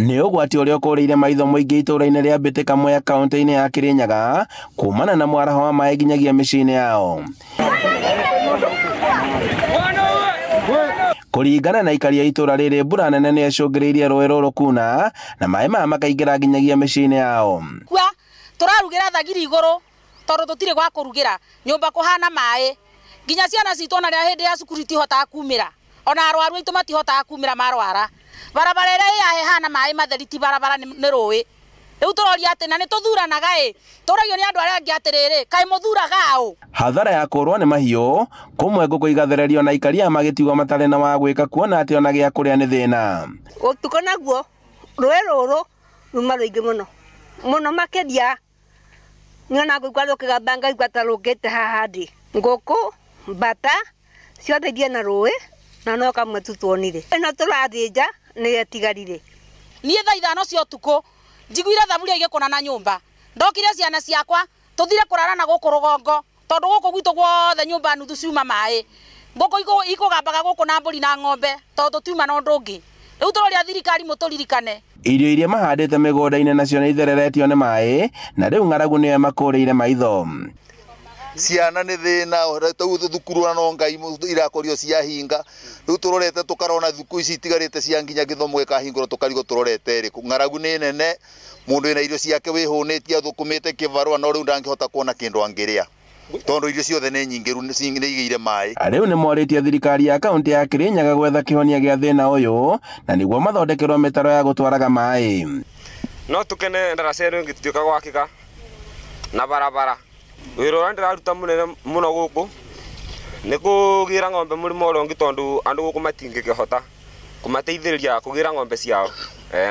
Nĩ ũgwati ũrĩa ũkũrĩire maitho mũingĩ itũũra-inĩ rĩa Mbĩtĩka Mwea kaunti-inĩ ya Kirinyaga kumana na mwaraho wa maĩ nginyagia mĩciĩ-inĩ yao. Kũringana na aikari a itũũra rĩrĩ, mbura nene nĩ ĩcũngĩrĩirie rũĩ rũrũ kuna na maĩ maya makaingĩra nginyagia mĩciĩ-inĩ yao. Tũrarugĩra thagiri igũrũ tondũ tũtirĩ gwa kũrugĩra, nyũmba kũhana maĩ, nginya ciana citũ ona rĩa hĩndĩ ya cukuru itihotaga kumĩra, ona arwaru aitũ matihotaga kumĩra marwara. Barabara ĩrĩa yahehana maĩ matheri ti barabara nĩ rũĩ. Rĩu tũroria atĩ na nĩ tũthuranaga tũragio nĩ andũ arĩa angĩ atĩrĩrĩ, kaĩ mũthuraga ũ? Hathara ya kũrwo nĩ mahiũ, kũmwe ngũkũ igathererio na aikari magĩtigwo matarĩ na wa gwĩka kuona atĩ ona gĩa kũrĩa nĩ thĩna. Ũtukũ naguo rũĩ rũrũ ruma rũingĩ mũno makĩria nyona ngũkũ rũkĩgamba ngaigua ta rũngĩte haha ndĩ. Ngũkũ, mbata ciothe ithiĩ na rũĩ na no kamwe tu tuonire. Ĩno tũrathĩnja nĩ yetigarire. Niĩ thaa ithano cia ũtukũ njiguire thaburia igĩkũna na nyũmba. Ndokire ciana ciakwa tũthire kũrara na gũkũ rũgongo tondũ gũkũ gwitũ guothe nyũmba nuthu ciuma maĩ. Ngũkũ ikũgambaga gũkũ na mbũri na ng'ombe tondũ tũtiuma na ũndũ ũngĩ. Rĩu tũroria thirikari mũtũririkane. Irio iria mahandĩte mĩgũnda-inĩ nacio nĩ ithereretio nĩ maĩ na rĩu ng'aragu nĩyo makũrĩire maitho. Ciana nĩ thĩna thukuru no Ngai irakorio ciahinga. Rĩu tũrorete tũkarona thukuru ici itigarĩte cia nginya gĩthomo gĩkahingũrwo tũkarigwo tũrorete rĩ. Ng'aragu nĩ nene, mũndũ ena irio ciake wĩhũnĩtie thũkũmĩte kĩbarũa no rĩu ndangĩhota kuona kĩndũ angĩrĩa tondũ irio ciothe nĩ nyingĩ rĩu nĩ igĩire maĩ. Rĩu nĩ morĩtie thirikari ya kaunti ya Kirinyaga gwetha kĩhonia gĩa thĩna ũyũ na nĩguo mathondekerwo mĩtaro ya gũtwaraga maĩ. No tũkene ndaraca ĩno ĩngĩtuĩka gwakĩka na barabara. Wĩra ũrĩa ndĩraruta mũnene mũno gũkũ nĩ kũgĩra ng'ombe mũrĩmo ũrĩa ũngĩ tondũ andũ gũkũ matingĩkĩhota kũmateithĩrĩria kũgĩra ng'ombe ciao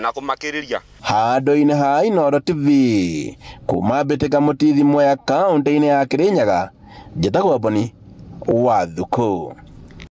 na kũmakĩrĩria. Handũ-inĩ ha Inooro TV kuma Mbĩtĩka Mũtithi Mwea kaunti-inĩ ya Kirinyaga, njĩtagwo Boni Wathuku.